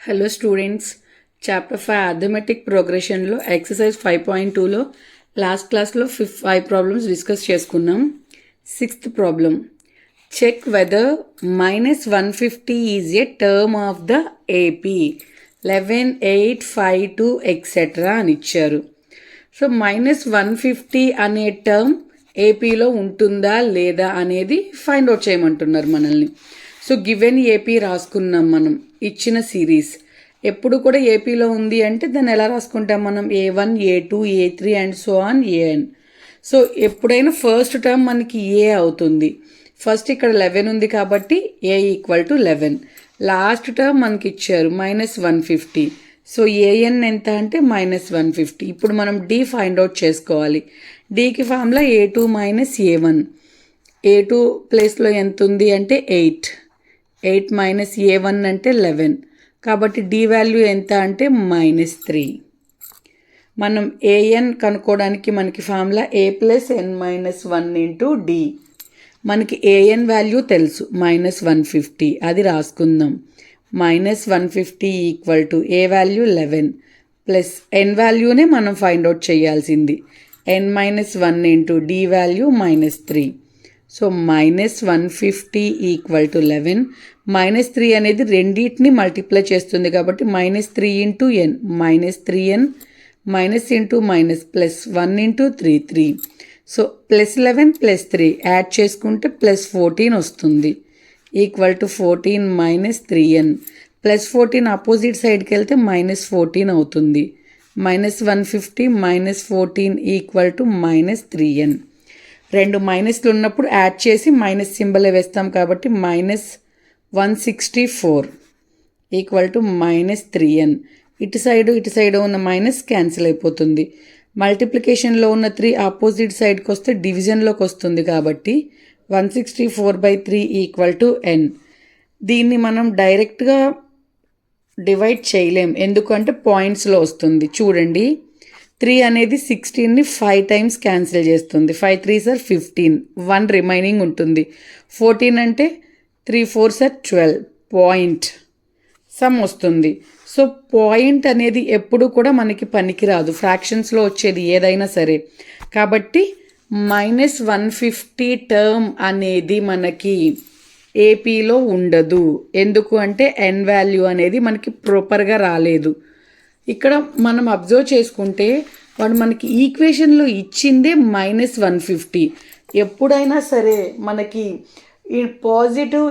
Hello students, chapter 5 arithmetic ప్రోగ్రెషన్లో exercise 5.2లో last క్లాస్లో 5 ప్రాబ్లమ్స్ డిస్కస్ చేసుకున్నాం. 6th problem, check whether -150 is a term of the AP 11, 8, 5, 2 etcetera అని ఇచ్చారు. So -150 అనే టర్మ్ ఏపీలో ఉంటుందా లేదా అనేది ఫైండ్ అవుట్ చేయమంటున్నారు మనల్ని. సో గివెన్ ఏపీ రాసుకున్నాం మనం ఇచ్చిన సిరీస్. ఎప్పుడు కూడా ఏపీలో ఉంది అంటే దాన్ని ఎలా రాసుకుంటాం మనం? A1, A2, A3 and so on AN. So ఎప్పుడైనా ఫస్ట్ టర్మ్ మనకి ఏ అవుతుంది. ఫస్ట్ ఇక్కడ 11 ఉంది కాబట్టి A = 11. లాస్ట్ టర్మ్ మనకి ఇచ్చారు -150. సో AN ఎంత అంటే -150. ఇప్పుడు మనం D ఫైండ్ అవుట్ చేసుకోవాలి. Dకి ఫార్ములా A2 - A1. A2 ప్లేస్లో ఎంత ఉంది అంటే 8. 8 - A1 అంటే 11. కాబట్టి D వాల్యూ ఎంత అంటే -3. మనం AN కనుక్కోవడానికి మనకి ఫార్ములా A + n - 1 × D. మనకి AN వాల్యూ తెలుసు -150, అది రాసుకుందాం. -150 = A వాల్యూ 11 ప్లస్ n వాల్యూనే మనం ఫైండ్ అవుట్ చేయాల్సింది. n - 1 × D value -3. సో -150 = 11. -3 అనేది రెండింటిని మల్టిప్లై చేస్తుంది కాబట్టి -3 × n, -3n, -+1 × 3, 3. సో +11 + 3 యాడ్ చేసుకుంటే +14 వస్తుంది. =14 - 3n. +14 ఆపోజిట్ సైడ్కి వెళ్తే -14 అవుతుంది. -150 - 14 = -3n. రెండు మైనస్లు ఉన్నప్పుడు యాడ్ చేసి మైనస్ సింబల్ వేస్తాం కాబట్టి -164 = -3n. ఇటు సైడ్ ఉన్న మైనస్ క్యాన్సిల్ అయిపోతుంది. మల్టిప్లికేషన్లో ఉన్న 3 ఆపోజిట్ సైడ్కి వస్తే డివిజన్లోకి వస్తుంది కాబట్టి 164/3 = n. దీన్ని మనం డైరెక్ట్గా డివైడ్ చేయలేం, ఎందుకంటే పాయింట్స్లో వస్తుంది. చూడండి, 3 అనేది 16ని 5 టైమ్స్ క్యాన్సిల్ చేస్తుంది. 5 3s are 15, 1 రిమైనింగ్ ఉంటుంది. 14 అంటే 3 4s are 12, పాయింట్ సమ్ వస్తుంది. సో పాయింట్ అనేది ఎప్పుడు కూడా మనకి పనికిరాదు ఫ్రాక్షన్స్లో వచ్చేది ఏదైనా సరే. కాబట్టి -150 టర్మ్ అనేది మనకి ఏపీలో ఉండదు. ఎందుకు అంటే n వాల్యూ అనేది మనకి ప్రాపర్గా రాలేదు. ఇక్కడ మనం అబ్జర్వ్ చేసుకుంటే వాడు మనకి ఈక్వేషన్లో ఇచ్చిందే -150. ఎప్పుడైనా సరే మనకి పాజిటివ్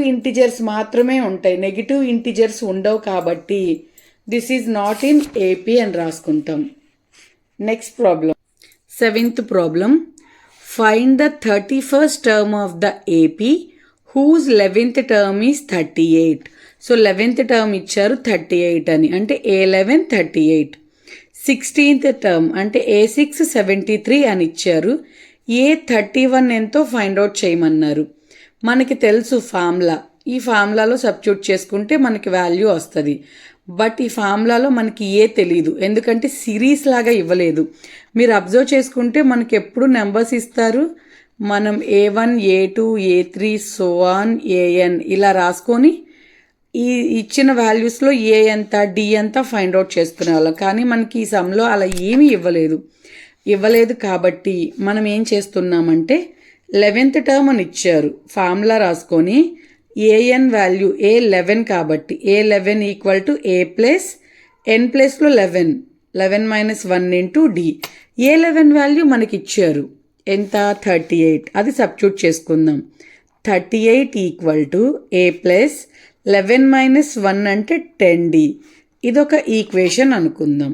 ఇంటిజర్స్ మాత్రమే ఉంటాయి, నెగిటివ్ ఇంటిజర్స్ ఉండవు. కాబట్టి this is not in AP అని రాసుకుంటాం. Next problem, 7th problem, find the 31st term of the AP whose 11th term is 38. So 11th term ఇచ్చారు 38 అని, అంటే A11 38. 16th టర్మ్ అంటే A6 73 అని ఇచ్చారు. A31 ఎంతో ఫైండ్ అవుట్ చేయమన్నారు. మనకి తెలుసు ఫార్ములా, ఈ ఫార్ములాలో సబ్స్టిట్యూట్ చేసుకుంటే మనకి వాల్యూ వస్తుంది. బట్ ఈ ఫార్ములాలో మనకి ఏ తెలీదు, ఎందుకంటే సిరీస్ లాగా ఇవ్వలేదు. మీరు అబ్జర్వ్ చేసుకుంటే మనకి ఎప్పుడు నెంబర్స్ ఇస్తారు. మనం A1, A2, A3 so on AN ఇలా రాసుకొని ఈ ఇచ్చిన వాల్యూస్లో ఏ ఎంత డి ఎంత ఫైండ్ అవుట్ చేసుకునే వాళ్ళం. కానీ మనకి ఈ సమ్లో అలా ఏమీ ఇవ్వలేదు కాబట్టి మనం ఏం చేస్తున్నామంటే 11th టర్మ్ అని ఇచ్చారు, ఫార్ములా రాసుకొని AN వాల్యూ A11 కాబట్టి A11 = A ప్లస్ n ప్లస్లో 11, 11 - 1 × D. A11 వాల్యూ మనకి ఇచ్చారు ఎంత 38, అది సబ్స్టిట్యూట్ చేసుకుందాం. 38 = A ప్లస్ 11 - 1 అంటే 10D. ఇదొక ఈక్వేషన్ అనుకుందాం.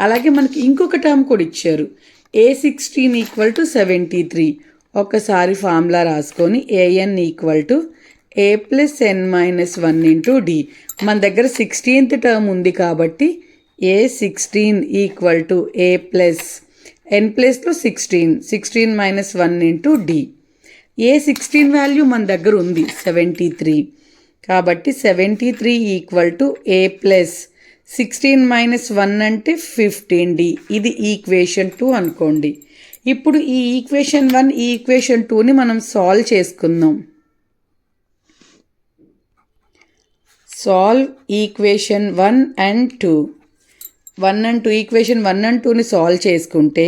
అలాగే మనకి ఇంకొక టర్మ్ కూడా ఇచ్చారు, A16 = 73. ఒకసారి ఫార్ములా రాసుకొని AN = A plus n - 1 × D. మన దగ్గర 16th టర్మ్ ఉంది కాబట్టి A16 = A ప్లస్ n ప్లస్లో 16, 16 - 1 × D. A16 వాల్యూ మన దగ్గర ఉంది 73 కాబట్టి 73 = A ప్లస్ 16 - 1 అంటే 15D. ఇది ఈక్వేషన్ 2 అనుకోండి. ఇప్పుడు ఈ ఈక్వేషన్ 1 ఈ ఈక్వేషన్ 2ని మనం సాల్వ్ చేసుకుందాం. Solve equation 1 and 2. 1 and 2 equation 1 and 2ని సాల్వ్ చేసుకుంటే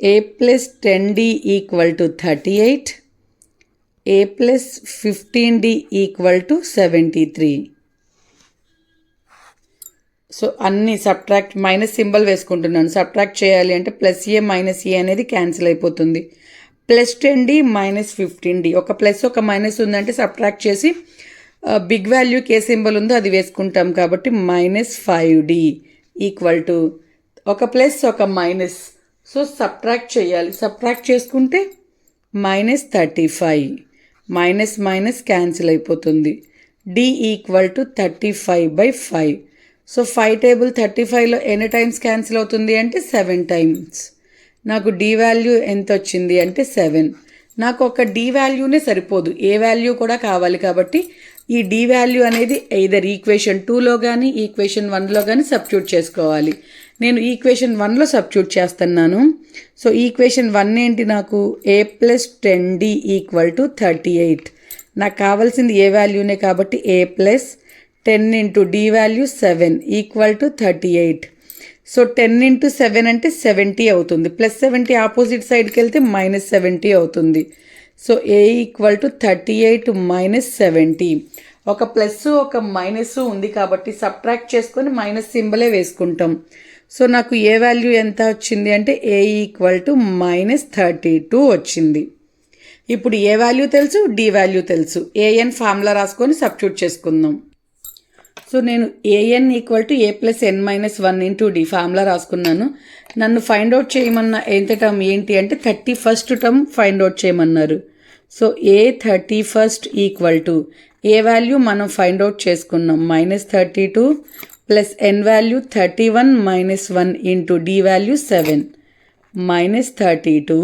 a plus 10d equal to 38, a plus 15d equal to 73. So అన్ని సబ్ట్రాక్ట్ మైనస్ సింబల్ వేసుకుంటున్నాను. సబ్ట్రాక్ట్ చేయాలి అంటే ప్లస్ ఏ మైనస్ ఏ అనేది క్యాన్సిల్ అయిపోతుంది. ప్లస్ 10d మైనస్ 15d, ఒక ప్లస్ ఒక మైనస్ ఉందంటే సబ్ట్రాక్ట్ చేసి బిగ్ వాల్యూకి ఏ సింబల్ ఉందో అది వేసుకుంటాం కాబట్టి మైనస్ 5d ఈక్వల్ టు ఒక ప్లస్ ఒక మైనస్. సో సబ్ట్రాక్ట్ చేయాలి. సబ్ట్రాక్ట్ చేసుకుంటే మైనస్ 35, మైనస్ మైనస్ క్యాన్సిల్ అయిపోతుంది. d equal to 35/5. So 5 table 35లో ఎన్ని టైమ్స్ క్యాన్సిల్ అవుతుంది అంటే 7 టైమ్స్. నాకు d వాల్యూ ఎంత వచ్చింది అంటే 7. నాకు ఒక d వాల్యూనే సరిపోదు, ఏ వాల్యూ కూడా కావాలి కాబట్టి ఈ d వాల్యూ అనేది ఎయిదర్ ఈక్వేషన్ 2లో కానీ ఈక్వేషన్ 1లో కానీ సబ్స్టిట్యూట్ చేసుకోవాలి. నేను ఈక్వేషన్ 1లో సబ్స్టిట్యూట్ చేస్తున్నాను. సో ఈక్వేషన్ 1 ఏంటి, నాకు a plus 10d equal to 38. నాకు కావాల్సింది ఏ వాల్యూనే కాబట్టి a plus 10 into d value 7 equal to 38. So 10 into 7 అంటే 70 అవుతుంది. ప్లస్ 70 ఆపోజిట్ సైడ్కి వెళ్తే మైనస్ 70 అవుతుంది. So a equal to 38 minus 70. ఒక ప్లస్ ఒక మైనస్ ఉంది కాబట్టి సబ్ట్రాక్ట్ చేసుకొని మైనస్ సింబలే వేసుకుంటాం. సో నాకు ఏ వాల్యూ ఎంత వచ్చింది అంటే a ఈక్వల్ టు మైనస్ 32 వచ్చింది. ఇప్పుడు ఏ వాల్యూ తెలుసు, d వాల్యూ తెలుసు. an ఫార్ములా రాసుకొని సబ్స్టిట్యూట్ చేసుకుందాం. సో నేను an equal to a plus n minus 1 into d formula రాసుకున్నాను. నన్ను ఫైండ్ అవుట్ చేయమన్న ఎంత టర్మ్ ఏంటి అంటే 31st టర్మ్ ఫైండ్ అవుట్ చేయమన్నారు. So a 31st equal to A value మనం ఫైండ్ అవుట్ చేసుకున్నాం minus 32 plus n value 31 minus 1 into d value 7 minus 32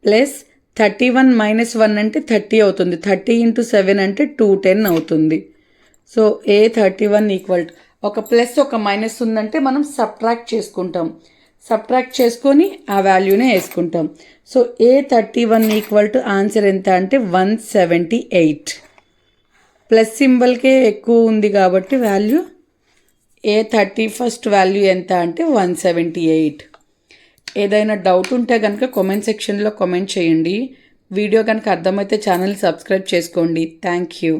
plus 31 minus 1 అంటే 30 అవుతుంది. 30 ఇంటూ 7 అంటే 210 అవుతుంది. సో a 31 ఈక్వల్ టు ఒక ప్లస్ ఒక మైనస్ ఉందంటే మనం సబ్ట్రాక్ట్ చేసుకుంటాం. సబ్ట్రాక్ట్ చేసుకొని ఆ వాల్యూనే వేసుకుంటాం. So a 31 equal to answer ఎంత అంటే 178. ప్లస్ సింబల్కే ఎక్కువ ఉంది కాబట్టి వాల్యూ a 31st వాల్యూ ఎంత అంటే 178. ఏదైనా డౌట్ ఉంటే కనుక కామెంట్ సెక్షన్లో కామెంట్ చేయండి. వీడియో కనుక అర్థమైతే ఛానల్ సబ్స్క్రైబ్ చేసుకోండి. Thank you.